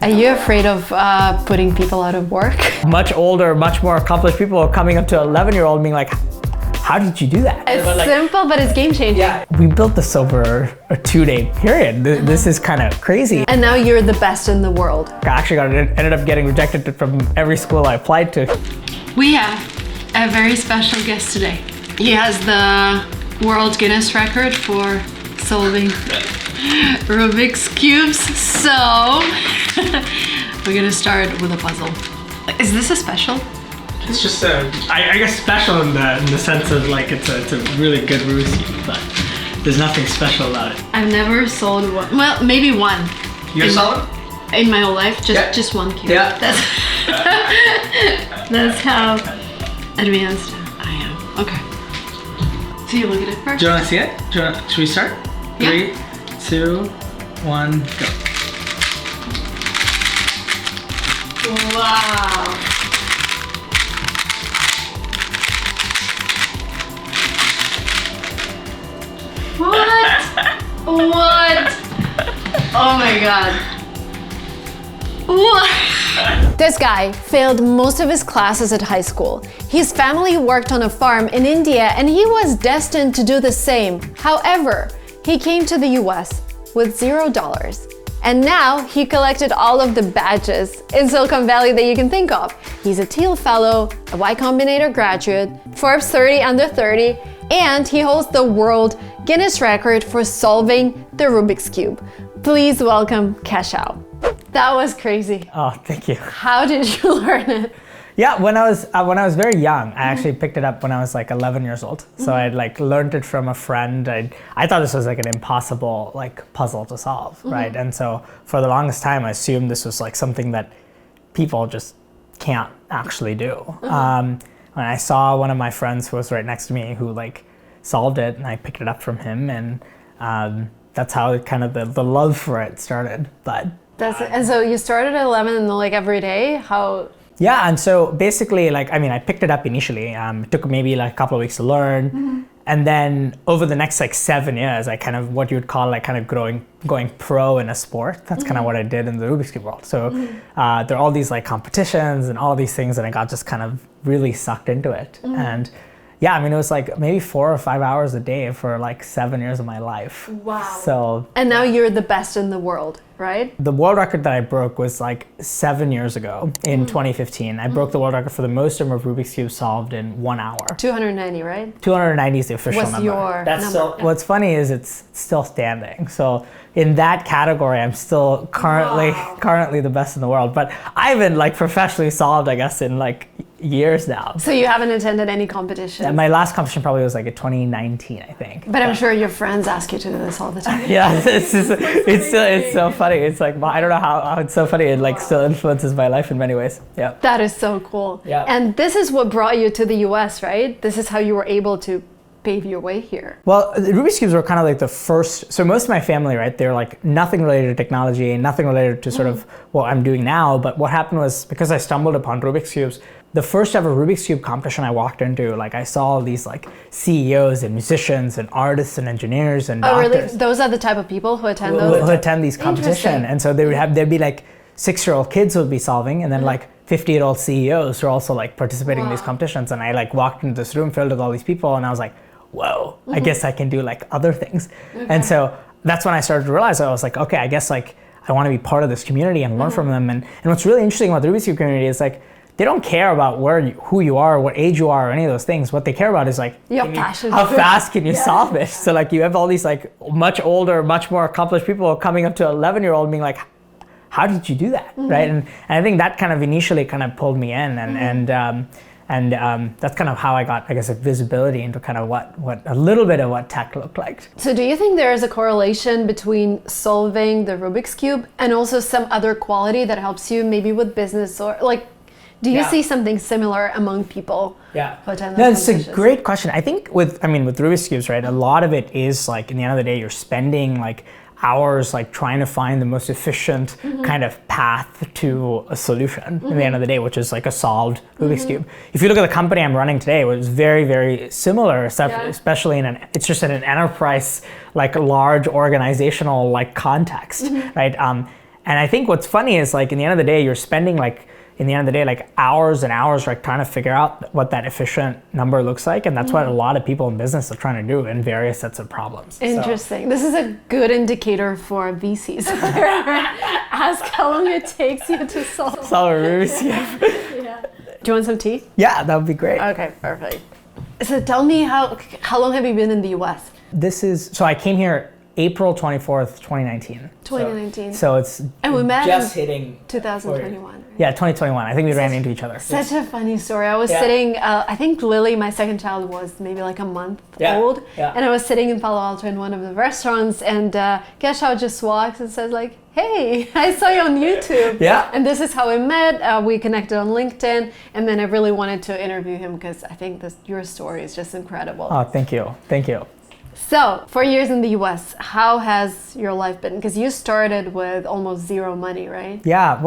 Are you afraid of putting people out of work? Much older, much more accomplished people are coming up to an 11-year-old being like, how did you do that? It's simple, but it's game changing. Yeah. We built this over a 2-day period. This is kind of crazy. And now you're the best in the world. I actually ended up getting rejected from every school I applied to. We have a very special guest today. He has the World Guinness record for solving Rubik's Cubes. So we're gonna start with a puzzle. Is this a special? It's just I guess special in the sense of like it's a really good Rubik's Cube, but there's nothing special about it. I've never solved one. Well, maybe one. You solved? In my whole life, just one cube. Yeah. That's how advanced I am. Okay. So you look at it first. Do you want to see it? Should we start? Yeah. 3, 2, 1, go. Wow. What? What? Oh my god. What? This guy failed most of his classes at high school. His family worked on a farm in India and he was destined to do the same. However, he came to the US with $0. And now he collected all of the badges in Silicon Valley that you can think of. He's a Thiel Fellow, a Y Combinator graduate, Forbes 30 under 30, and he holds the World Guinness record for solving the Rubik's Cube. Please welcome Kesava. That was crazy. Oh, thank you. How did you learn it? Yeah, when I was very young, I actually picked it up when I was like 11 years old. So I'd like learned it from a friend. I thought this was like an impossible like puzzle to solve, right? And so for the longest time, I assumed this was like something that people just can't actually do. When I saw one of my friends who was right next to me who like solved it, and I picked it up from him, and that's how it kind of the love for it started. But and so you started at 11 and like every day? How? Yeah, and so basically, like, I mean, I picked it up initially. It took maybe like a couple of weeks to learn. And then over the next like 7 years, I kind of, what you would call like kind of going pro in a sport. That's kind of what I did in the Rubik's Cube world. So there are all these like competitions and all of these things, and I got just kind of really sucked into it. And yeah, I mean, it was like maybe 4 or 5 hours a day for like 7 years of my life. Wow. So. And now you're the best in the world, right? The world record that I broke was like 7 years ago in 2015. I broke the world record for the most number of Rubik's Cubes solved in 1 hour. 290, right? 290 is the official number. What's your number? So, what's funny is it's still standing. So in that category, I'm still currently the best in the world. But I haven't like professionally solved, I guess, in like years now. So you haven't attended any competition? And my last competition probably was like in 2019, I think. But I'm sure your friends ask you to do this all the time. Yeah, it's so funny. It's like, I don't know how it's so funny. It like still influences my life in many ways. Yeah. That is so cool. Yeah. And this is what brought you to the US, right? This is how you were able to pave your way here. Well, the Rubik's Cubes were kind of like the first, so most of my family, right, they're like nothing related to technology, nothing related to sort of what I'm doing now. But what happened was, because I stumbled upon Rubik's Cubes, the first ever Rubik's Cube competition I walked into, like I saw all these like CEOs and musicians and artists and engineers and doctors. Oh, really? Those are the type of people who attend those? Who attend these competitions. And so there'd be like 6-year-old kids who would be solving, and then like 50-year-old CEOs who are also like participating in these competitions. And I like walked into this room filled with all these people, and I was like, whoa, I guess I can do like other things. And so that's when I started to realize, I was like, okay, I guess like I want to be part of this community and learn from them. And what's really interesting about the Rubik's Cube community is like, they don't care about who you are, what age you are, or any of those things. What they care about is like, how fast can you solve it? So like you have all these like much older, much more accomplished people coming up to an 11-year-old being like, how did you do that, right? And I think that kind of initially kind of pulled me in, and that's kind of how I got, I guess, a visibility into kind of what a little bit of what tech looked like. So do you think there is a correlation between solving the Rubik's Cube and also some other quality that helps you maybe with business, or like, do you see something similar among people who attend those competitions? That's a great question. I think with Rubik's Cubes, right, a lot of it is like, in the end of the day, you're spending like hours like trying to find the most efficient kind of path to a solution at the end of the day, which is like a solved Rubik's Cube. If you look at the company I'm running today, it was very, very similar, especially it's just in an enterprise, like large organizational like context, right? And I think what's funny is like in the end of the day, you're spending like hours and hours like trying to figure out what that efficient number looks like. And that's what a lot of people in business are trying to do in various sets of problems. Interesting. So. This is a good indicator for VCs. Ask how long it takes you to solve a Rubik's Cube. Yeah. Do you want some tea? Yeah, that would be great. Okay, perfect. So tell me how long have you been in the US? So I came here April 24th, 2019. 2019. So it's and we met just hitting 2021. Right? Yeah, 2021. I think we ran into each other. Such a funny story. I was sitting, I think Lily, my second child, was maybe like a month old. Yeah. And I was sitting in Palo Alto in one of the restaurants, and Kesava just walks and says like, hey, I saw you on YouTube. Yeah. And this is how we met. We connected on LinkedIn. And then I really wanted to interview him because I think your story is just incredible. Oh, thank you. Thank you. So, 4 years in the US, how has your life been? Because you started with almost zero money, right? Yeah.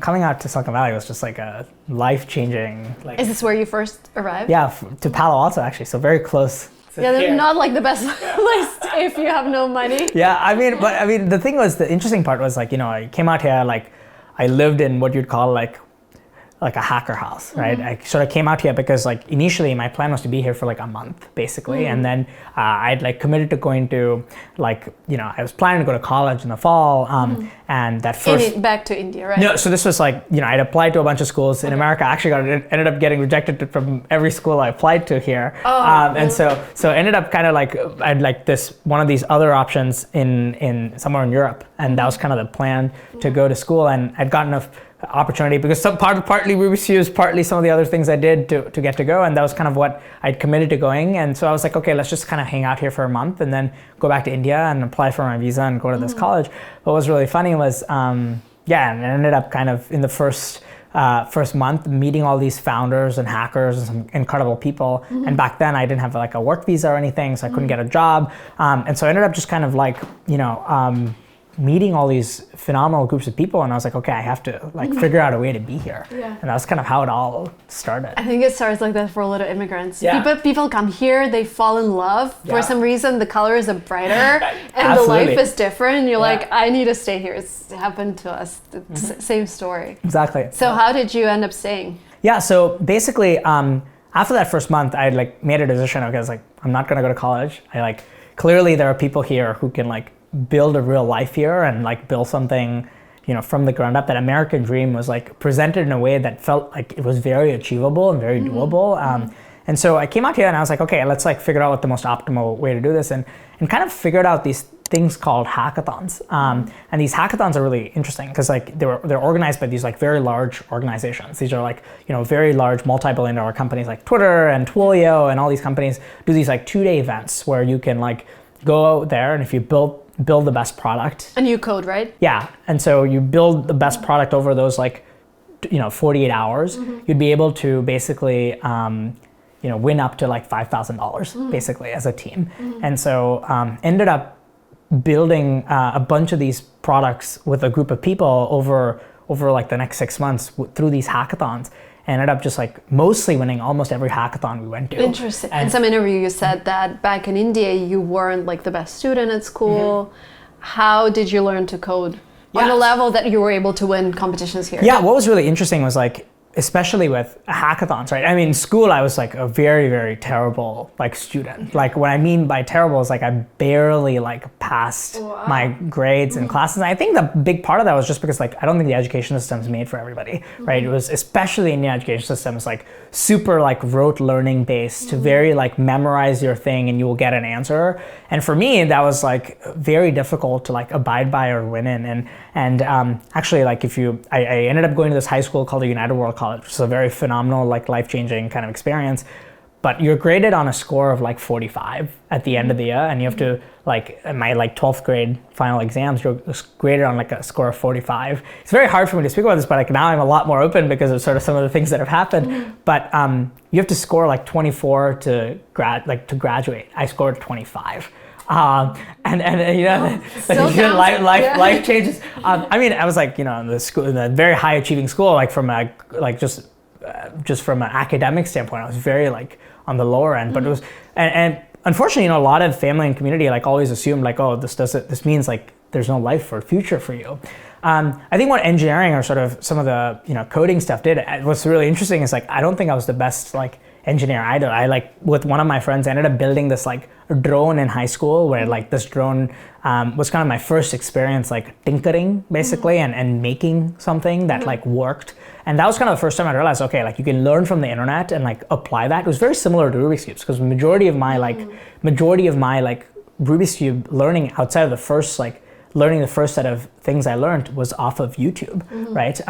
Coming out to Silicon Valley was just like a life-changing. Is this where you first arrived? Yeah, to Palo Alto actually, so very close. Yeah, they're not like the best place if you have no money. Yeah, the thing was, the interesting part was like, I came out here, like, I lived in what you'd call like a hacker house, right? I sort of came out here because like initially my plan was to be here for like a month basically. And then I'd like committed to going to like, I was planning to go to college in the fall. And that first... back to India, right? No, so this was like, I'd applied to a bunch of schools in America. I actually ended up getting rejected from every school I applied to here. And so ended up kind of like, I had like one of these other options in somewhere in Europe. And that was kind of the plan to go to school. And I'd gotten enough opportunity because partly Rubik's Cube, partly some of the other things I did to get to go, and that was kind of what I'd committed to going. And so I was like, okay, let's just kind of hang out here for a month and then go back to India and apply for my visa and go to this college. What was really funny was, and I ended up kind of in the first month meeting all these founders and hackers and some incredible people. And back then I didn't have like a work visa or anything, so I couldn't get a job. And so I ended up just kind of like, meeting all these phenomenal groups of people, and I was like, okay, I have to like figure out a way to be here. Yeah. And that's kind of how it all started. I think it starts like that for a lot of immigrants. Yeah. People come here, they fall in love. For some reason, the colors are brighter and the life is different. You're like, I need to stay here. It's happened to us. Same story. Exactly. So how did you end up staying? Yeah, so basically, after that first month, I like made a decision. Okay, I was like, I'm not gonna go to college. Clearly there are people here who can like build a real life here and like build something, from the ground up. That American dream was like presented in a way that felt like it was very achievable and very doable. And so I came out here and I was like, okay, let's like figure out what the most optimal way to do this, and kind of figured out these things called hackathons. And these hackathons are really interesting because like they're organized by these like very large organizations. These are like, very large multi-billion-dollar companies like Twitter and Twilio, and all these companies do these like 2-day events where you can like go out there, and if you build the best product. And you code, right? Yeah, and so you build the best product over those like, 48 hours. You'd be able to basically, win up to like $5,000 basically as a team. And so ended up building a bunch of these products with a group of people over like the next 6 months through these hackathons. Ended up just like mostly winning almost every hackathon we went to. Interesting. In some interview you said that back in India you weren't like the best student at school. How did you learn to code on a level that you were able to win competitions here? Yeah, what was really interesting was like, especially with hackathons, right? I mean, in school, I was like a very, very terrible like student. Like what I mean by terrible is like I barely like passed my grades in classes. And I think the big part of that was just because like I don't think the education system is made for everybody, right? It was especially in the education system, it's like super like rote learning based, very like memorize your thing and you will get an answer. And for me, that was like very difficult to like abide by or win in. And actually, like I ended up going to this high school called the United World College, which is a very phenomenal, like life-changing kind of experience. But you're graded on a score of like 45 at the end of the year, and you have to like in my like 12th grade final exams, you're graded on like a score of 45. It's very hard for me to speak about this, but like now I'm a lot more open because of sort of some of the things that have happened. But you have to score like 24 to graduate. I scored 25. Life changes. I was like, in the school, in a very high achieving school, like from a just from an academic standpoint, I was very like on the lower end. But it was, and unfortunately, a lot of family and community like always assumed like, oh, this means like there's no life or future for you. I think what engineering or sort of some of the coding stuff did, what's really interesting is like I don't think I was the best like engineer either. I like with one of my friends I ended up building this like drone in high school where like this drone was kind of my first experience like tinkering basically and making something that like worked. And that was kind of the first time I realized, okay, like you can learn from the internet and like apply that. It was very similar to Rubik's Cubes because majority of my Rubik's Cube learning outside of the first set of things I learned was off of YouTube, right?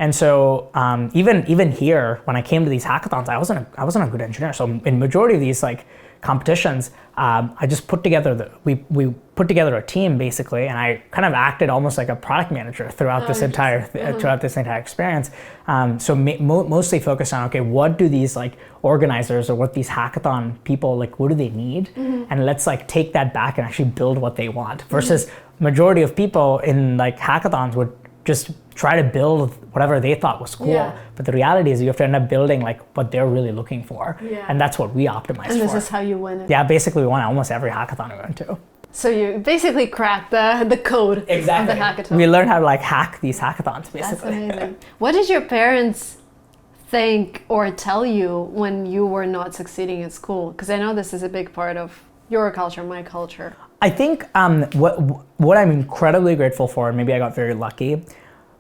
And so even here, when I came to these hackathons, I wasn't a good engineer. So in majority of these like competitions, I just put together we put together a team basically, and I kind of acted almost like a product manager throughout this entire experience. So mostly focused on, okay, what do these like organizers or what these hackathon people like, what do they need, and let's like take that back and actually build what they want. Versus majority of people in like hackathons would just try to build whatever they thought was cool, but the reality is you have to end up building like what they're really looking for, and that's what we optimize for. And this is how you win it. Yeah, basically we won almost every hackathon we went to. So you basically cracked the code of the hackathon. We learned how to like hack these hackathons basically. That's amazing. What did your parents think or tell you when you were not succeeding at school? Because I know this is a big part of your culture, my culture. I think what I'm incredibly grateful for, and maybe I got very lucky,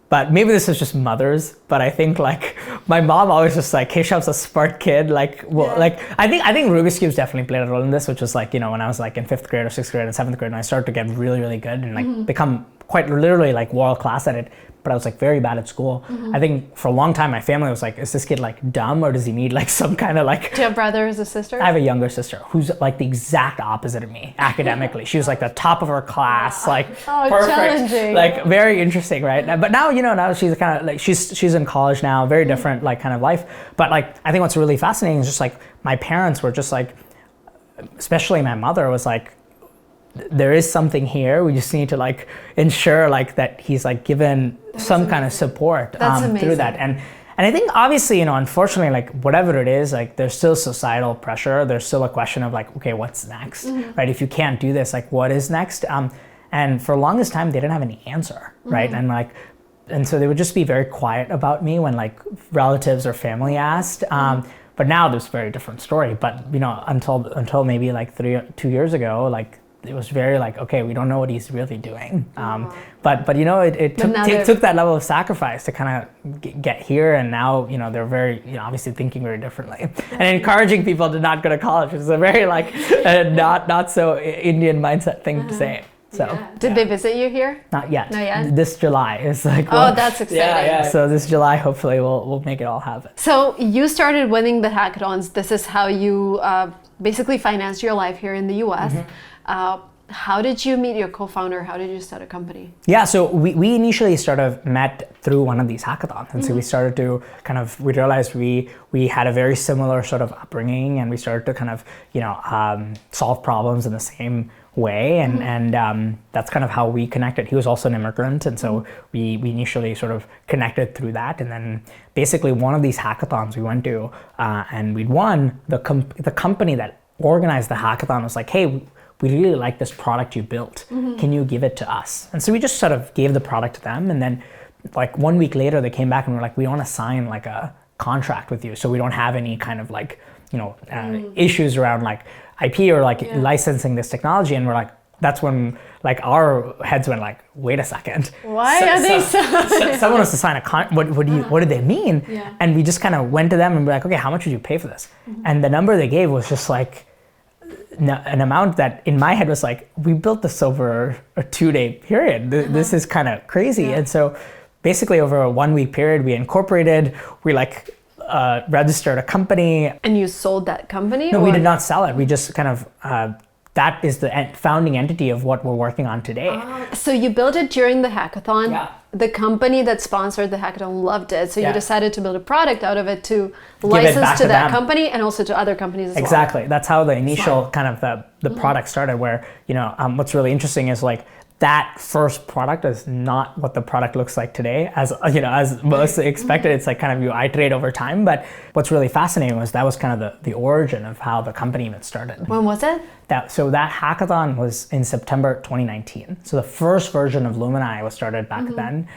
but maybe this is just mothers, but I think like my mom always just like, Keshav's a smart kid. Like, like I think Rubik's Cubes definitely played a role in this, which was like, when I was like in 5th grade or 6th grade and 7th grade, and I started to get really, really good and like become quite literally like world class at it. But I was like very bad at school. I think for a long time my family was like, is this kid like dumb or does he need like some kind of like... Do you have brothers or sisters? I have a younger sister who's like the exact opposite of me academically. She was like the top of her class, like perfect, challenging. Like very interesting, right? But now, now she's kind of like, she's in college now, very different like kind of life. But like, I think what's really fascinating is just like my parents were just like, especially my mother was like, there is something here. We just need to like ensure like that he's like given some kind of support through that. And I think obviously, unfortunately, like whatever it is, like there's still societal pressure. There's still a question of like, okay, what's next, right? If you can't do this, like what is next? And for the longest time, they didn't have any answer, right? And so they would just be very quiet about me when like relatives or family asked. But now there's a very different story. But until maybe like 2 years ago, like it was very like, okay, we don't know what he's really doing. But it took that level of sacrifice to kind of get here, and now they're very obviously thinking very differently and encouraging people to not go to college, which is a very like not so Indian mindset thing to say. So did they visit you here? Not yet. This July is like, oh, that's exciting. So this July hopefully we'll make it all happen. So you started winning the hackathons. This is how you basically financed your life here in the US. How did you meet your co-founder? How did you start a company? Yeah, so we initially sort of met through one of these hackathons. And so we started to we realized we had a very similar sort of upbringing, and we started to kind of, solve problems in the same way. And that's kind of how we connected. He was also an immigrant. And so we initially sort of connected through that. And then basically one of these hackathons we went to and we'd won, the company that organized the hackathon was like, hey, we really like this product you built. Can you give it to us? And so we just sort of gave the product to them. And then like 1 week later, they came back and were like, we want to sign like a contract with you. So we don't have any kind of like, issues around like IP or like licensing this technology. And we're like, that's when like our heads went like, wait a second. Why are they someone has to sign a what did they mean? And we just kind of went to them and we're like, okay, how much would you pay for this? And the number they gave was just like, an amount that in my head was like, we built this over a 2-day period. This is kind of crazy. And so basically over a 1-week period, we incorporated, we like registered a company. And you sold that company? No, we did not sell it. We just kind of, that is the founding entity of what we're working on today. So you built it during the hackathon. Yeah. The company that sponsored the hackathon loved it. So you decided to build a product out of it to license to that company and also to other companies as well. Exactly. That's how the initial kind of the product started, where, what's really interesting is like that first product is not what the product looks like today, as most expected. It's like kind of you iterate over time. But what's really fascinating was that was kind of the origin of how the company even started. When was it? So that hackathon was in September 2019. So the first version of Luminai was started back then.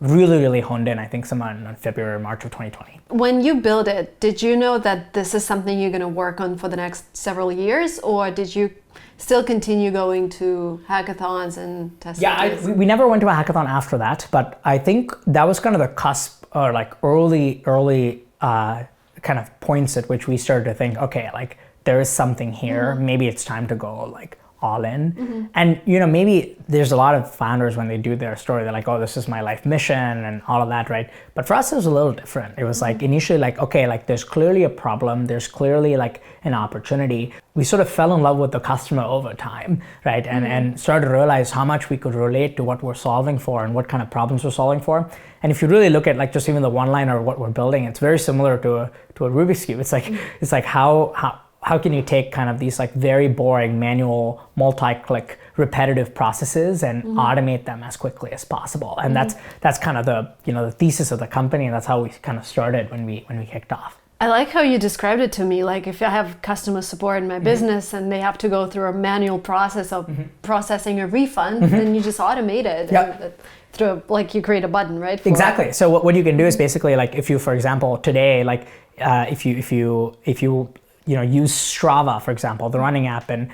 Really honed in, I think, sometime in February or March of 2020. When you built it, did you know that this is something you're going to work on for the next several years, or did you still continue going to hackathons and test? Yeah, we never went to a hackathon after that, but I think that was kind of the cusp, or like early kind of points at which we started to think, okay, like there is something here. Maybe it's time to go like all in. And maybe there's a lot of founders when they do their story, they're like, oh, this is my life mission and all of that, right? But for us, it was a little different. It was like initially like, okay, like there's clearly a problem, there's clearly like an opportunity. We sort of fell in love with the customer over time, right? And started to realize how much we could relate to what we're solving for and what kind of problems we're solving for. And if you really look at like just even the one liner of what we're building, it's very similar to a Rubik's Cube. It's like how can you take kind of these like very boring manual multi-click repetitive processes and automate them as quickly as possible? And that's kind of the thesis of the company, and that's how we kind of started when we kicked off. I like how you described it to me. Like if I have customer support in my business and they have to go through a manual process of processing a refund, then you just automate it. Yep. Through like you create a button, right? Exactly. So what you can do is basically like if you, for example, today, like if you use Strava, for example, the running app, and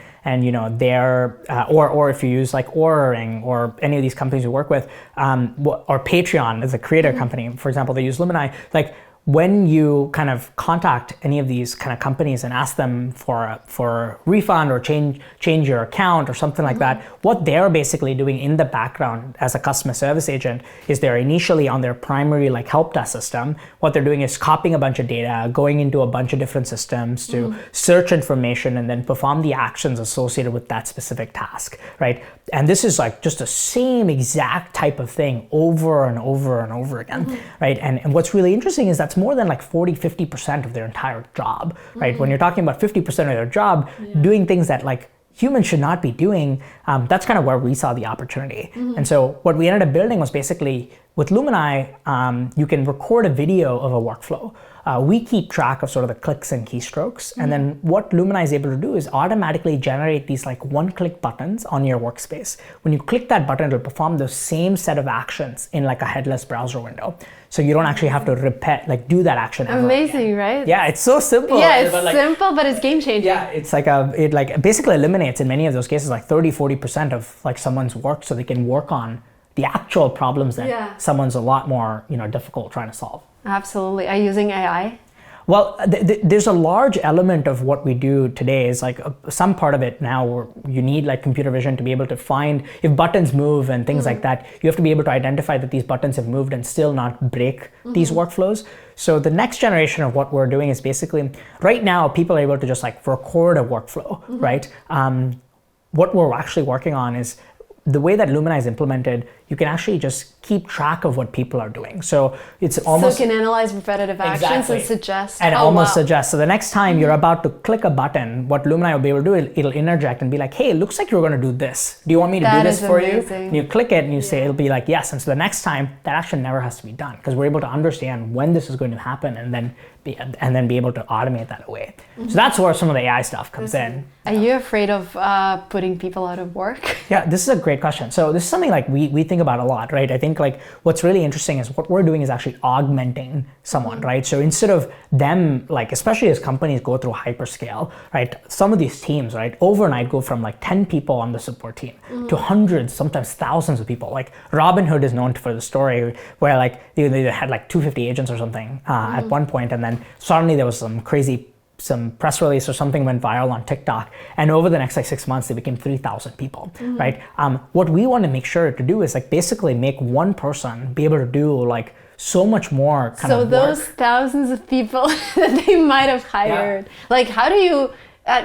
their or if you use like Ouraring or any of these companies we work with, or Patreon as a creator company, for example, they use Luminai. Like when you kind of contact any of these kind of companies and ask them for a refund or change your account or something like that, what they're basically doing in the background as a customer service agent is they're initially on their primary like help desk system. What they're doing is copying a bunch of data, going into a bunch of different systems to search information and then perform the actions associated with that specific task, right? And this is like just the same exact type of thing over and over and over again, right? And what's really interesting is that's more than like 40-50% of their entire job, right? When you're talking about 50% of their job, doing things that like humans should not be doing, that's kind of where we saw the opportunity. And so what we ended up building was basically with Luminai, you can record a video of a workflow. We keep track of sort of the clicks and keystrokes. And then what Luminai is able to do is automatically generate these like one-click buttons on your workspace. When you click that button, it'll perform the same set of actions in like a headless browser window. So you don't actually have to do that action ever Amazing, again. Right? Yeah, it's so simple. Yeah, it's simple, but it's game changing. Yeah, it's like it like basically eliminates in many of those cases like 30-40% of like someone's work, so they can work on the actual problems that someone's a lot more difficult trying to solve. Absolutely. Are you using AI? Well, there's a large element of what we do today is like some part of it now where you need like computer vision to be able to find if buttons move and things like that. You have to be able to identify that these buttons have moved and still not break these workflows. So the next generation of what we're doing is basically right now people are able to just like record a workflow, right? What we're actually working on is the way that Luminai is implemented, you can actually just keep track of what people are doing. So it's almost... So you can analyze repetitive actions and suggest... And suggest. So the next time you're about to click a button, what Luminai will be able to do, it'll interject and be like, hey, it looks like you're going to do this. Do you want me to do this for you? And you click it and you say, it'll be like, yes. And so the next time, that action never has to be done because we're able to understand when this is going to happen and then be able to automate that away. So that's where some of the AI stuff comes in. Are you afraid of putting people out of work? Yeah, this is a great question. So this is something like we think about a lot, right? I think like what's really interesting is what we're doing is actually augmenting someone, right? So instead of them, like especially as companies go through hyperscale, right? Some of these teams, right, overnight go from like 10 people on the support team to hundreds, sometimes thousands of people. Like Robinhood is known for the story where like they had like 250 agents or something at one point, and then suddenly there was some press release or something went viral on TikTok, and over the next like 6 months, they became 3,000 people, right? What we want to make sure to do is like basically make one person be able to do like so much more kind of work. So those thousands of people that they might have hired, like how do you,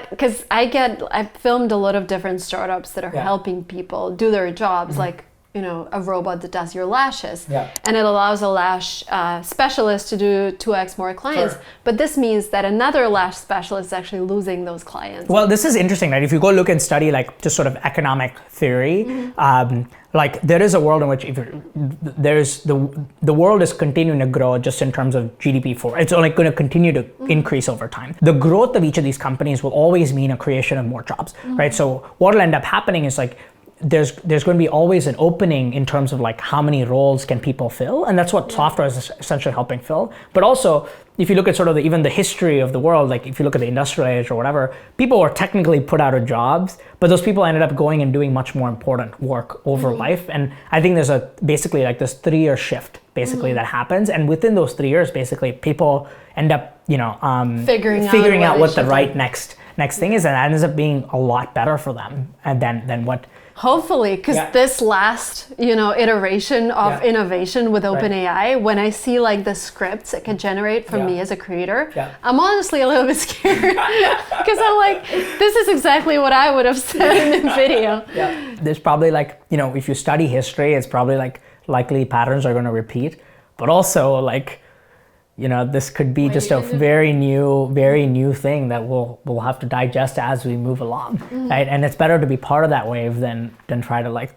because I've filmed a lot of different startups that are helping people do their jobs, like a robot that does your lashes. Yeah. And it allows a lash specialist to do 2x more clients. Sure. But this means that another lash specialist is actually losing those clients. Well, this is interesting, right? If you go look and study like just sort of economic theory, like there is a world in which the world is continuing to grow just in terms of GDP it's only going to continue to increase over time. The growth of each of these companies will always mean a creation of more jobs, right? So what will end up happening is like there's going to be always an opening in terms of like how many roles can people fill, and that's what software is essentially helping fill. But also, if you look at sort of even the history of the world, like if you look at the industrial age or whatever, people were technically put out of jobs, but those people ended up going and doing much more important work over life. And I think there's basically like this 3-year shift basically that happens, and within those 3 years, basically people end up figuring out what the right next thing is, and that ends up being a lot better for them than what. Hopefully, because this last, iteration of innovation with OpenAI, when I see like the scripts it can generate for me as a creator, I'm honestly a little bit scared because I'm like, this is exactly what I would have said in the video. There's probably like, if you study history, it's probably like likely patterns are going to repeat, but also like, this could be just a very new thing that we'll have to digest as we move along, right? And it's better to be part of that wave than try to like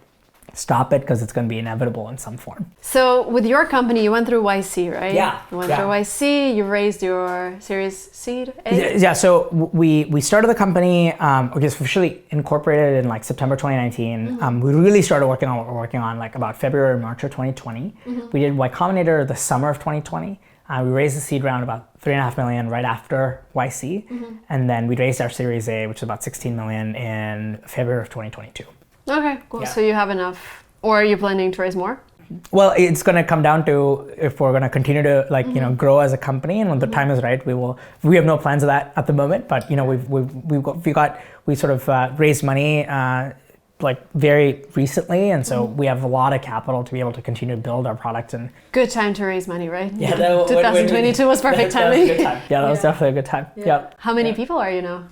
stop it, because it's going to be inevitable in some form. So with your company, you went through YC, right? Yeah. You went through YC, you raised your Series Seed A? Yeah, so we started the company, officially incorporated in like September 2019. We really started working on what we're working on like about February, March of 2020. We did Y Combinator the summer of 2020. We raised the seed round about $3.5 million right after YC, and then we raised our Series A, which is about $16 million in February of 2022. Okay, cool. Yeah. So you have enough, or are you planning to raise more? Well, it's going to come down to if we're going to continue to grow as a company, and when the time is right, we will. We have no plans of that at the moment, but we sort of raised money like very recently, and so we have a lot of capital to be able to continue to build our product. And good time to raise money, right? Yeah, 2022 was perfect timing. That was a good time. Yeah, that was definitely a good time. Yep. How many people are you now?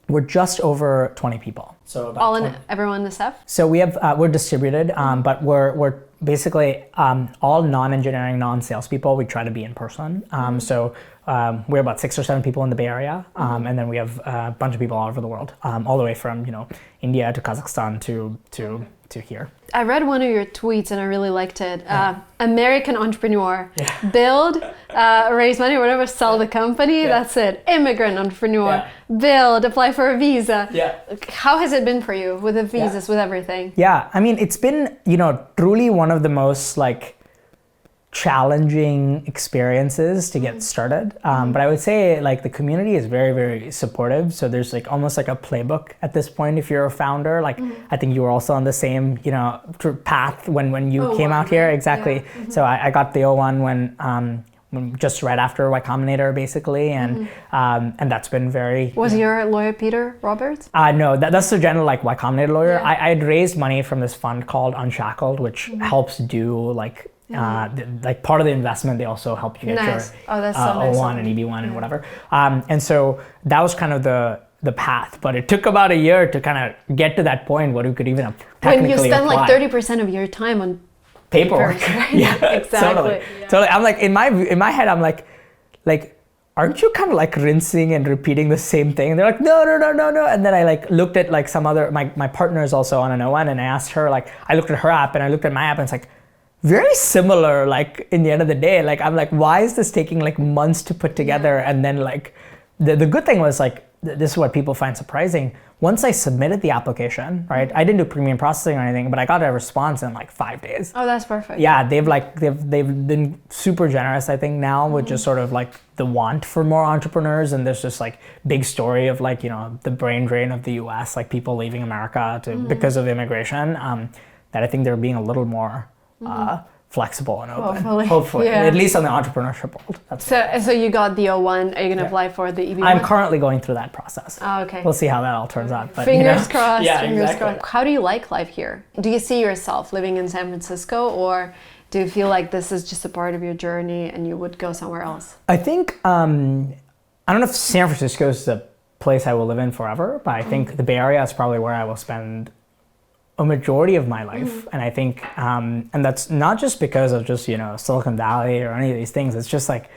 We're just over 20 people. So about everyone in the staff? So we have we're distributed, but we're basically all non-engineering, non-sales people. We try to be in person. So we're about 6 or 7 people in the Bay Area, and then we have a bunch of people all over the world, all the way from India to Kazakhstan to here. I read one of your tweets and I really liked it. American entrepreneur, build, raise money, whatever, sell the company. That's it. Immigrant entrepreneur, build, apply for a visa. How has it been for you with the visas, with everything? Yeah, I mean, it's been truly one of the most like challenging experiences to get started, but I would say like the community is very, very supportive. So there's like almost like a playbook at this point if you're a founder. Like I think you were also on the same path when you came out here. Exactly. So I got the O1 when just right after Y Combinator basically, and that's been very. Was your lawyer Peter Roberts? No, that's the general like Y Combinator lawyer. I had raised money from this fund called Unshackled, which helps do like. Like part of the investment, they also help you get your O1 and EB1 and whatever. And so that was kind of the path, but it took about a year to kind of get to that point where you could even technically when you spend apply. Like 30% of your time on paperwork. Right? Yeah, exactly. Totally. I'm like in my head, I'm like, aren't you kind of like rinsing and repeating the same thing? And they're like, no. And then I like looked at like some other, my partner is also on an O1, and I asked her, like, I looked at her app and I looked at my app, and it's like, very similar, like in the end of the day, like I'm like, why is this taking like months to put together? And then like the good thing was like, this is what people find surprising. Once I submitted the application, right, I didn't do premium processing or anything, but I got a response in like 5 days. Oh, that's perfect. Yeah, they've been super generous, I think now, with just sort of like the want for more entrepreneurs. And there's just like big story of like, the brain drain of the US, like people leaving America because of immigration, that I think they're being a little more flexible and open. Hopefully. At least on the entrepreneurship world. So you got the O1. Are you going to apply for the EB1? I'm currently going through that process. Oh, okay. We'll see how that all turns out. But, fingers crossed. Yeah, fingers exactly. crossed. How do you like life here? Do you see yourself living in San Francisco, or do you feel like this is just a part of your journey and you would go somewhere else? I think, I don't know if San Francisco is the place I will live in forever, but I think the Bay Area is probably where I will spend a majority of my life. And I think, and that's not just because of just, Silicon Valley or any of these things. It's just like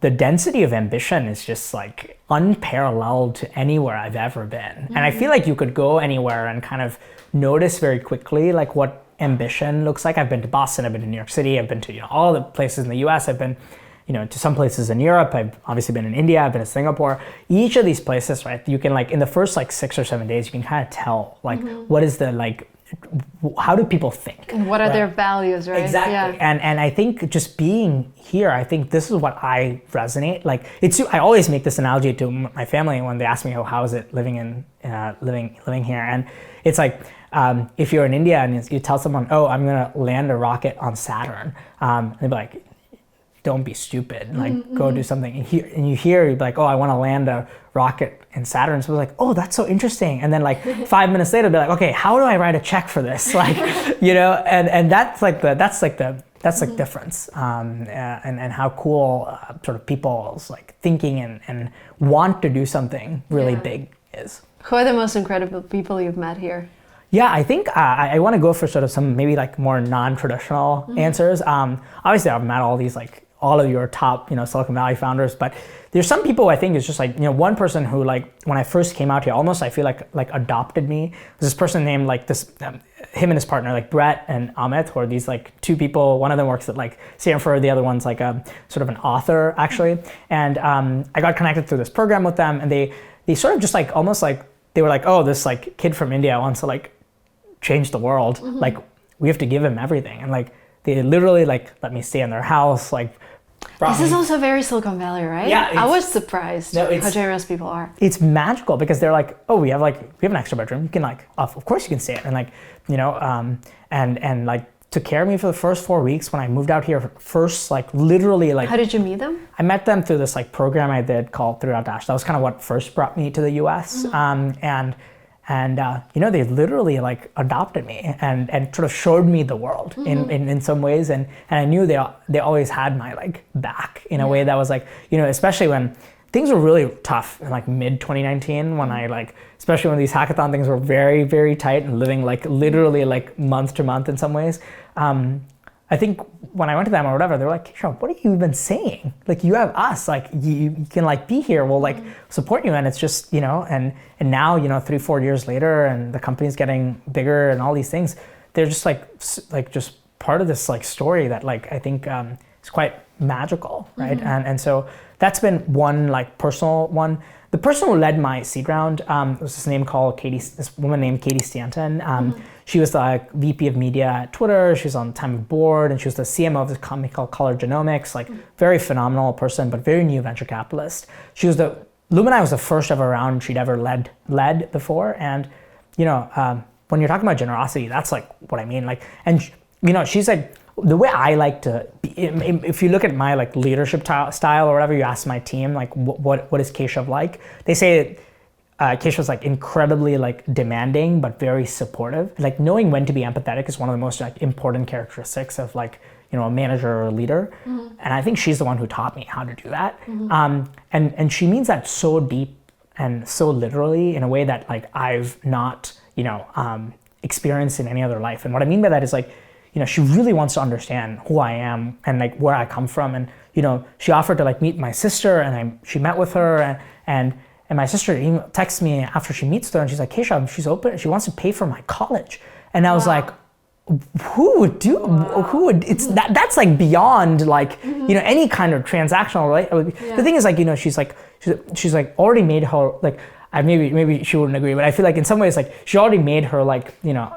the density of ambition is just like unparalleled to anywhere I've ever been. And I feel like you could go anywhere and kind of notice very quickly like what ambition looks like. I've been to Boston, I've been to New York City, I've been to all the places in the US, I've been to some places in Europe, I've obviously been in India, I've been to Singapore. Each of these places, right, you can like in the first like 6 or 7 days, you can kind of tell like what is the like, how do people think? And what are their values, right? Exactly. Yeah. And I think just being here, I think this is what I resonate. Like I always make this analogy to my family when they ask me, how is it living here? And it's like, if you're in India and you tell someone, I'm gonna land a rocket on Saturn, they'd be like, don't be stupid, like go do something. And you hear, you'd be like, I want to land a rocket in Saturn. So it's like, that's so interesting. And then like 5 minutes later, be like, okay, how do I write a check for this? Like, and that's the difference. And how cool sort of people's like thinking and want to do something really big is. Who are the most incredible people you've met here? Yeah, I think I want to go for sort of some maybe like more non-traditional answers. Obviously, I've met all these like all of your top Silicon Valley founders, but there's some people I think is just like one person who like when I first came out here, almost I feel like adopted me. There's this person named like this, him and his partner like Brett and Amit, who are these like two people. One of them works at like Stanford, the other one's like a sort of an author actually. And I got connected through this program with them, and they sort of just like almost like they were like, this like kid from India wants to like change the world. Like we have to give him everything, and like they literally like let me stay in their house. Like this is also very Silicon Valley, right? Yeah, I was surprised how generous people are. It's magical because they're like, we have an extra bedroom. You can like, of course you can stay it, and like and like took care of me for the first 4 weeks when I moved out here. First, like literally like. How did you meet them? I met them through this like program I did called 3 Dash. That was kind of what first brought me to the U.S. And they literally like adopted me and sort of showed me the world in some ways, and I knew they always had my like back in a way that was like, especially when things were really tough in like mid 2019 when I like, especially when these hackathon things were very, very tight and living like literally like month to month in some ways. I think when I went to them or whatever, they were like, Keshav, what have you been saying? Like, you have us, like, you can like be here, we'll like support you. And it's just, and now, 3-4 years later, and the company's getting bigger and all these things, they're just like just part of this like story that like, I think is quite magical, right? And so that's been one like personal one. The person who led my seed round was this woman named Katie Stanton. She was the VP of media at Twitter. She was on the time of board, and she was the CMO of this company called Color Genomics. Like very phenomenal person, but very new venture capitalist. Luminai was the first ever round she'd ever led before. And when you're talking about generosity, that's like what I mean. Like, and she's like, the way I like to be, if you look at my like leadership style or whatever, you ask my team like what is Keshav like, they say Keshav's like incredibly like demanding but very supportive. Like knowing when to be empathetic is one of the most like important characteristics of like a manager or a leader, and I think she's the one who taught me how to do that. And she means that so deep and so literally in a way that like I've not experienced in any other life. And what I mean by that is like, she really wants to understand who I am and like where I come from. And, she offered to like meet my sister, and she met with her, and my sister texts me after she meets her, and she's like, Keshav, she's open. She wants to pay for my college. And I was like, who would that's like beyond like, any kind of transactional, right? Yeah. The thing is like, she's like already made her like, maybe she wouldn't agree, but I feel like in some ways, like she already made her like,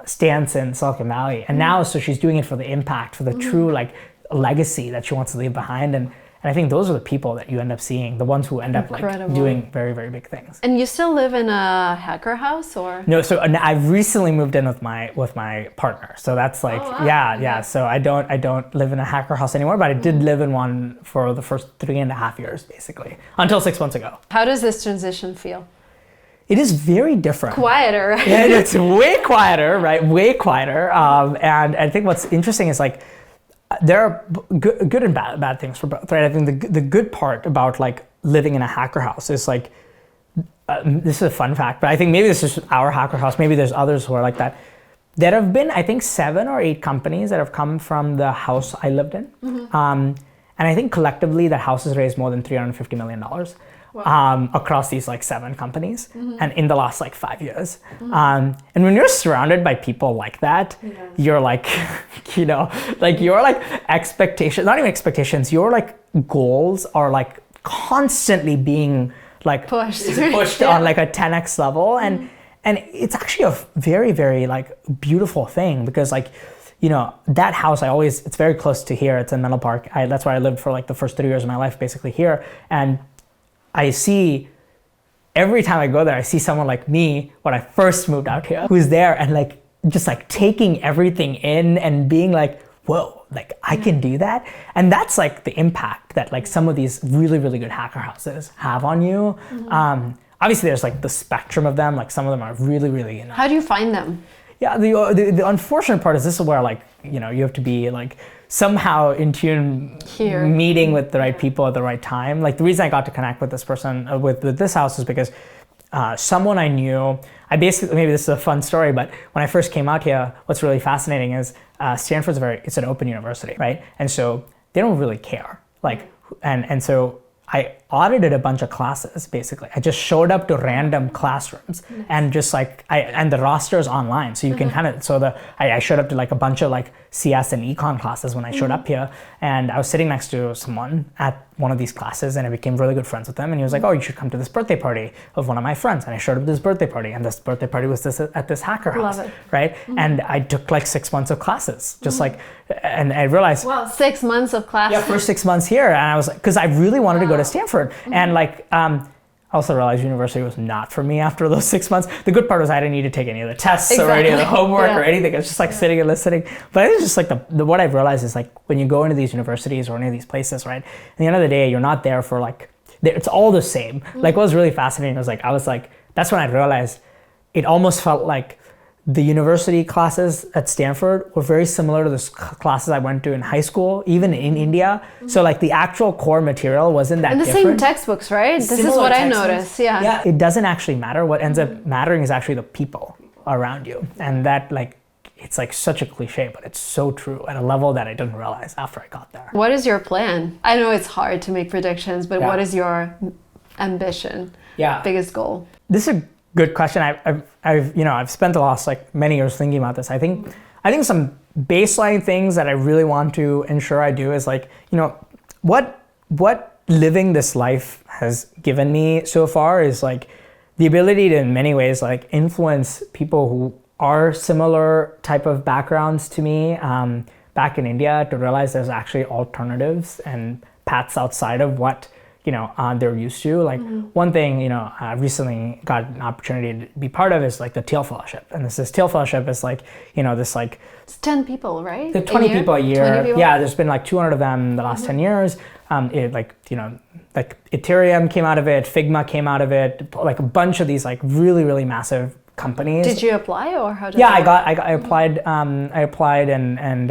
stance in Silicon Valley. And now, so she's doing it for the impact, for the true like legacy that she wants to leave behind. And I think those are the people that you end up seeing, the ones who end up like doing very, very big things. And you still live in a hacker house, or? No, so I've recently moved in with my partner. So that's like, yeah. So I don't live in a hacker house anymore, but I did live in one for the first 3.5 years, basically, until 6 months ago. How does this transition feel? It is very different. Quieter, right? Yeah, it's way quieter, right? Way quieter. And I think what's interesting is like, there are good and bad things for both, right? I think the good part about like living in a hacker house is like, this is a fun fact, but I think maybe this is our hacker house. Maybe there's others who are like that. there have been, I think, 7 or 8 companies that have come from the house I lived in. And I think collectively that house has raised more than $350 million across these like 7 companies and in the last like 5 years. And when you're surrounded by people like that, you're like, you know, like your like expectations, not even expectations, your like goals are like constantly being like pushed on like a 10x level. And it's actually a very, very like beautiful thing because like, you know, that house, it's very close to here. It's in Menlo Park. That's where I lived for like the first 3 years of my life, basically here. And I see, every time I go there, I see someone like me when I first moved out here, who's there and like, just like taking everything in and being like, whoa, like I can do that. And that's like the impact that like some of these really, really good hacker houses have on you. Obviously there's like the spectrum of them. Like some of them are really, really, you know. How do you find them? Yeah, the unfortunate part is this is where like, you know, you have to be like somehow in tune here, meeting with the right people at the right time. Like the reason I got to connect with this person, with this house is because someone I knew, maybe this is a fun story, but when I first came out here, what's really fascinating is Stanford's it's an open university, right? And so they don't really care. Like, and so I audited a bunch of classes, basically. I just showed up to random classrooms and just like, and the roster is online. So you can kind of, I showed up to like a bunch of like CS and econ classes when I showed up here. And I was sitting next to someone at one of these classes and I became really good friends with him. And he was like, oh, you should come to this birthday party of one of my friends. And I showed up to this birthday party and this birthday party was at this hacker house, right? And I took like 6 months of classes, just like, and I realized. Wow, 6 months of classes. Yeah, first 6 months here. And I was like, because I really wanted to go to Stanford. And like, I also realized university was not for me after those 6 months. The good part was I didn't need to take any of the tests or any of the homework or anything. I was just like sitting and listening. But it's just like what I've realized is like when you go into these universities or any of these places, right? At the end of the day, you're not there for like, it's all the same. Like what was really fascinating was like, that's when I realized it almost felt like the university classes at Stanford were very similar to the classes I went to in high school, even in India. So like the actual core material wasn't that different. And the same textbooks, right? This is what I noticed, yeah. It doesn't actually matter. What ends up mattering is actually the people around you. And that like, it's like such a cliche, but it's so true at a level that I didn't realize after I got there. What is your plan? I know it's hard to make predictions, but what is your ambition? Biggest goal? This is a good question. I've spent the last like many years thinking about this. I think some baseline things that I really want to ensure I do is like, you know, what living this life has given me so far is like the ability to in many ways like influence people who are similar type of backgrounds to me back in India to realize there's actually alternatives and paths outside of what they're used to. Like one thing, I recently got an opportunity to be part of is like the Teal Fellowship. And this Teal Fellowship is like, this like... It's 10 people, right? 20 people a year. 20 people? Yeah, there's been like 200 of them in the last 10 years. Like Ethereum came out of it, Figma came out of it, like a bunch of these like really, really massive companies. Did you apply or how did I applied. I applied and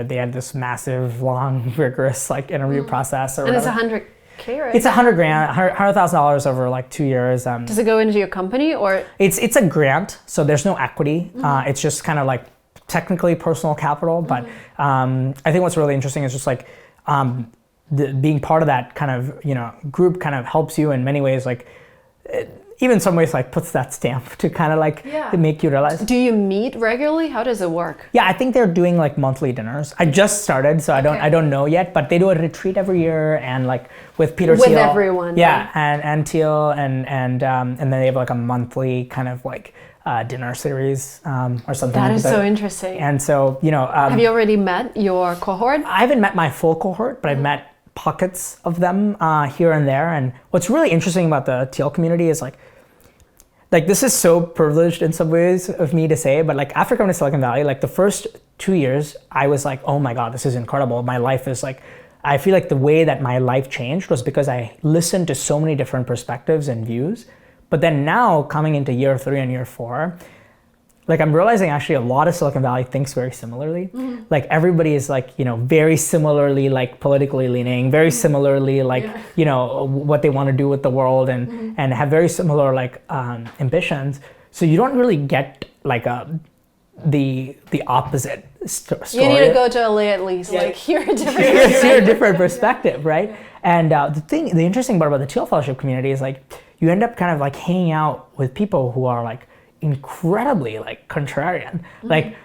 they had this massive, long, rigorous like interview process. And it's 100K, right? It's $100,000, $100,000 over like 2 years. Does it go into your company or? It's a grant, so there's no equity. It's just kind of like technically personal capital, but I think what's really interesting is just like being part of that kind of group kind of helps you in many ways. Like even in some ways like puts that stamp to kind of like to make you realize. Do you meet regularly? How does it work? Yeah, I think they're doing like monthly dinners. I just started, so I don't know yet, but they do a retreat every year and like with Peter Thiel. With everyone. Yeah, and Thiel and then they have like a monthly kind of like dinner series or something. That is so interesting. And so, have you already met your cohort? I haven't met my full cohort, but I've met pockets of them here and there. And what's really interesting about the Thiel community is like this is so privileged in some ways of me to say, but like after coming to Silicon Valley, like the first 2 years, I was like, oh my God, this is incredible. My life is like, I feel like the way that my life changed was because I listened to so many different perspectives and views. But then now coming into year 3 and year 4, like I'm realizing actually a lot of Silicon Valley thinks very similarly. Like everybody is like, very similarly like politically leaning, very similarly like, what they want to do with the world and have very similar like ambitions. So you don't really get like the opposite story. You need to go to LA at least, like hear a different hear a different perspective, right? And the interesting part about the Teal Fellowship community is like you end up kind of like hanging out with people who are like incredibly like contrarian. Like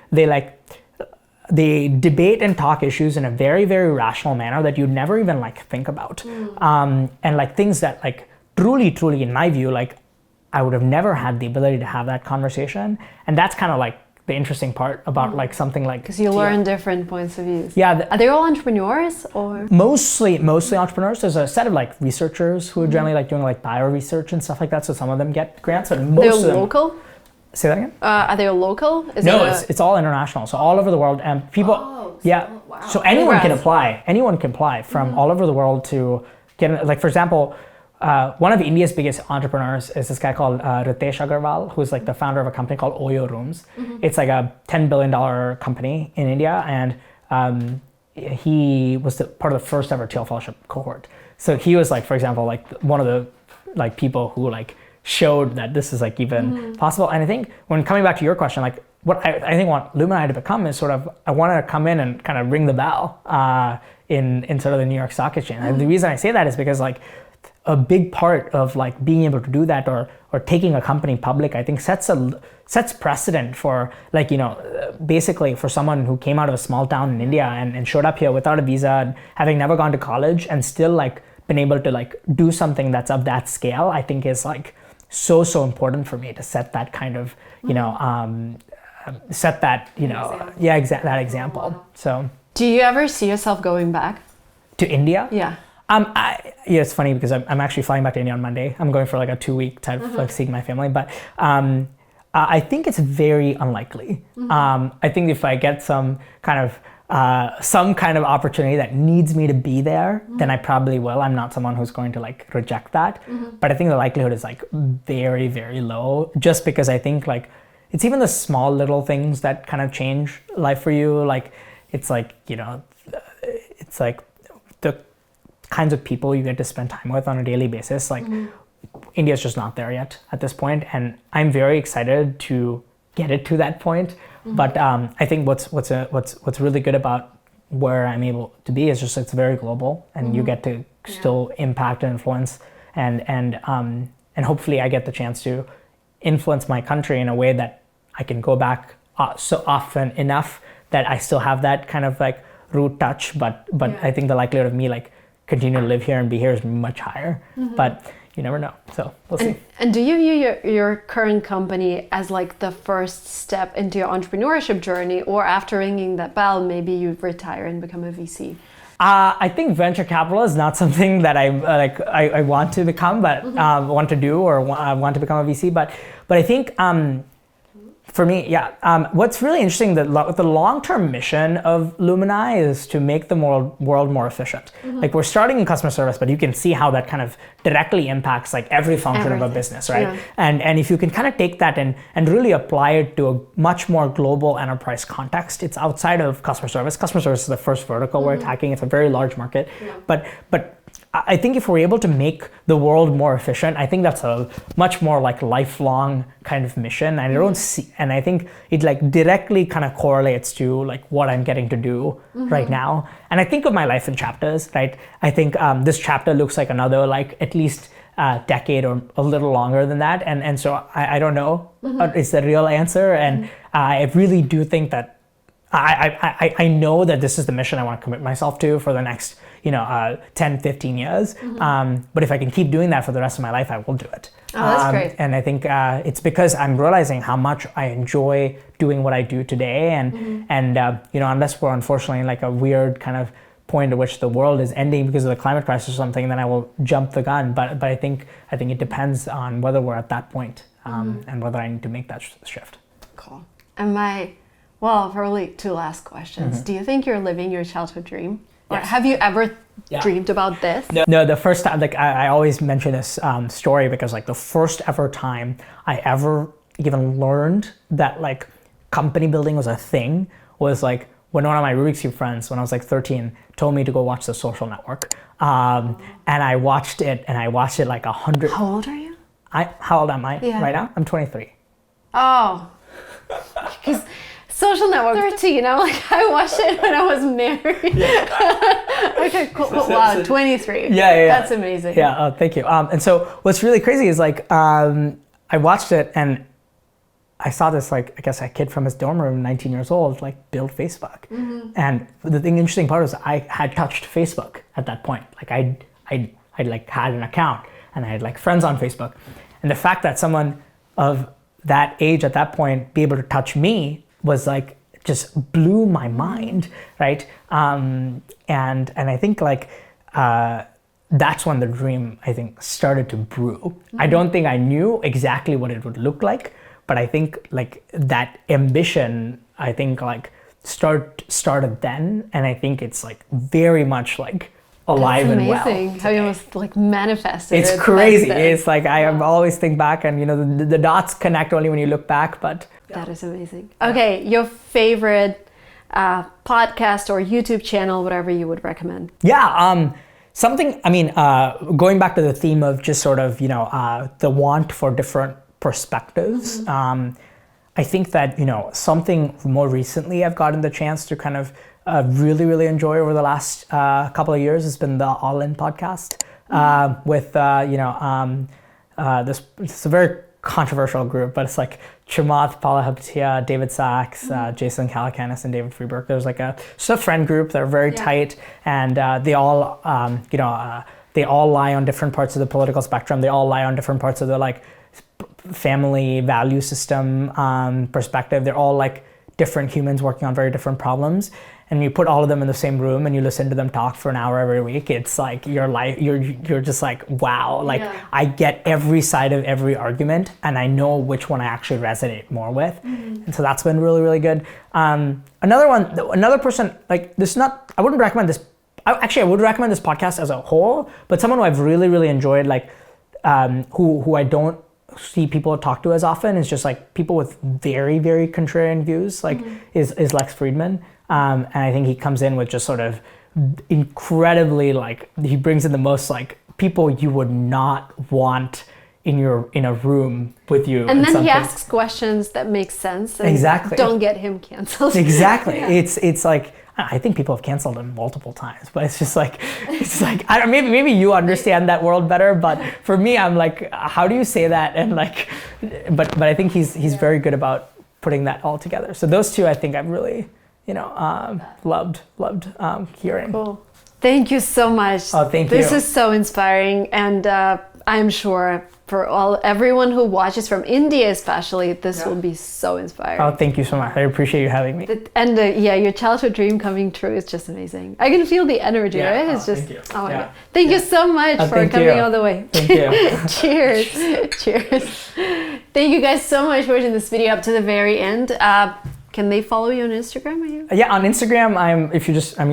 they debate and talk issues in a very, very rational manner that you'd never even like think about. And like things that like truly in my view, like I would have never had the ability to have that conversation. And that's kind of like the interesting part about like something like because you learn different points of view. Yeah. Are they all entrepreneurs or? Mostly entrepreneurs. There's a set of like researchers who are generally like doing like bio research and stuff like that. So some of them get grants, but most They're of them. local? Say that again? Are they local? It's all international. So all over the world, and people. Wow. So anyone can apply. Anyone can apply from all over the world to get. Like for example, one of India's biggest entrepreneurs is this guy called Ritesh Agarwal, who's like the founder of a company called Oyo Rooms. It's like a $10 billion company in India, and he was part of the first ever Teal Fellowship cohort. So he was like, for example, like one of the like people who like showed that this is like even possible. And I think when coming back to your question, like what I think want Luminai to become is sort of, I want to come in and kind of ring the bell in sort of the New York Stock Exchange. And the reason I say that is because like a big part of like being able to do that or taking a company public, I think sets precedent for like, you know, basically for someone who came out of a small town in India and showed up here without a visa and having never gone to college and still like been able to like do something that's of that scale, I think is like so important for me to set that kind of, you know, set that, you know, that example. Wow. So. Do you ever see yourself going back? To India? Yeah. It's funny because I'm actually flying back to India on Monday. I'm going for like a 2-week type of like seeing my family, but I think it's very unlikely. I think if I get some kind of opportunity that needs me to be there, then I probably will. I'm not someone who's going to like reject that, but I think the likelihood is like very, very low, just because I think like it's even the small little things that kind of change life for you. Like it's like, you know, it's like the kinds of people you get to spend time with on a daily basis. Like India's just not there yet at this point, and I'm very excited to get it to that point. But I think what's really good about where I'm able to be is just it's very global, and you get to still impact and influence, and hopefully I get the chance to influence my country in a way that I can go back so often enough that I still have that kind of like root touch. But I think the likelihood of me like continue to live here and be here is much higher. But you never know, so we'll see. And do you view your current company as like the first step into your entrepreneurship journey, or after ringing that bell, maybe you retire and become a VC? I think venture capital is not something that I want to become, but want to do, or want to become a VC. But I think for me, what's really interesting, the long-term mission of Luminai is to make the world more efficient. Like we're starting in customer service, but you can see how that kind of directly impacts like every function of a business, right? Yeah. And if you can kind of take that and really apply it to a much more global enterprise context, it's outside of customer service. Customer service is the first vertical we're attacking. It's a very large market, but I think if we're able to make the world more efficient, I think that's a much more like lifelong kind of mission. And I don't see, and I think it like directly kind of correlates to like what I'm getting to do right now. And I think of my life in chapters, right? I think this chapter looks like another like at least decade or a little longer than that. And so I don't know is the real answer. And I really do think that I know that this is the mission I want to commit myself to for the next 10, 15 years. But if I can keep doing that for the rest of my life, I will do it. Oh, that's great. And I think it's because I'm realizing how much I enjoy doing what I do today. And unless we're unfortunately in like a weird kind of point at which the world is ending because of the climate crisis or something, then I will jump the gun. But I think it depends on whether we're at that point, and whether I need to make that shift. Cool. And probably 2 last questions. Do you think you're living your childhood dream? Or have you ever dreamed about this? No, the first time, like I always mention this story because like the first ever time I ever even learned that like company building was a thing was like when one of my Rubik's Cube friends, when I was like 13, told me to go watch The Social Network. And I watched it like 100. How old are you? How old am I right now? I'm 23. Oh. Because Social Network 13. I'm like, I watched it when I was married. Okay, cool. Wow, 23. Yeah. That's amazing. Yeah, thank you. And so what's really crazy is like, I watched it and I saw this, like, I guess a kid from his dorm room, 19 years old, like build Facebook. And the interesting part was I had touched Facebook at that point. Like I like had an account and I had like friends on Facebook. And the fact that someone of that age at that point be able to touch me was like, just blew my mind, right? And I think like, that's when the dream, I think, started to brew. I don't think I knew exactly what it would look like, but I think like that ambition, I think like started then, and I think it's like very much like alive and well. That's amazing how you almost like manifested. It's crazy. It's like I always think back, and you know the dots connect only when you look back. But that is amazing. Okay, your favorite podcast or YouTube channel, whatever you would recommend. Yeah. Something. I mean, going back to the theme of just sort of the want for different perspectives. I think that something more recently I've gotten the chance to kind of really enjoy over the last couple of years has been the All In podcast with this. It's a very controversial group, but it's like Chamath Palihapitiya, David Sachs, Jason Calacanis, and David Freeberg. There's like just a friend group. They're very tight, and they all they all lie on different parts of the political spectrum. They all lie on different parts of the like family value system perspective. They're all like different humans working on very different problems, and you put all of them in the same room and you listen to them talk for an hour every week. It's like you're just like, wow, like I get every side of every argument and I know which one I actually resonate more with. And so that's been really good. Another person, like this, not, I wouldn't recommend this. Actually, I would recommend this podcast as a whole, but someone who I've really enjoyed, like who I don't see people talk to as often, is just like people with very contrarian views, like is Lex Friedman. And I think he comes in with just sort of incredibly, like, he brings in the most like people you would not want in a room with you. And then he asks questions that make sense. And exactly. Don't get him canceled. Exactly. It's like, I think people have canceled him multiple times, but it's just like I don't, maybe you understand that world better, but for me, I'm like, how do you say that? And like, but I think he's very good about putting that all together. So those two, I think I've really loved hearing. Cool. Thank you so much. Oh, thank you. This is so inspiring, and I'm sure for everyone who watches from India especially, this will be so inspiring. Oh, thank you so much. I appreciate you having me. And your childhood dream coming true is just amazing. I can feel the energy, right? It's just, thank you. Oh my God. Thank you so much for coming all the way. Thank you. Cheers. Thank you guys so much for watching this video up to the very end. Can they follow you on Instagram? Yeah, on Instagram,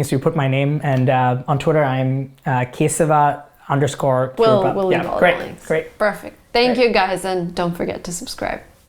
so you put my name, and on Twitter, I'm Kesava _Kirupa. We'll leave all the links. Great. Perfect. Thank you guys, and don't forget to subscribe.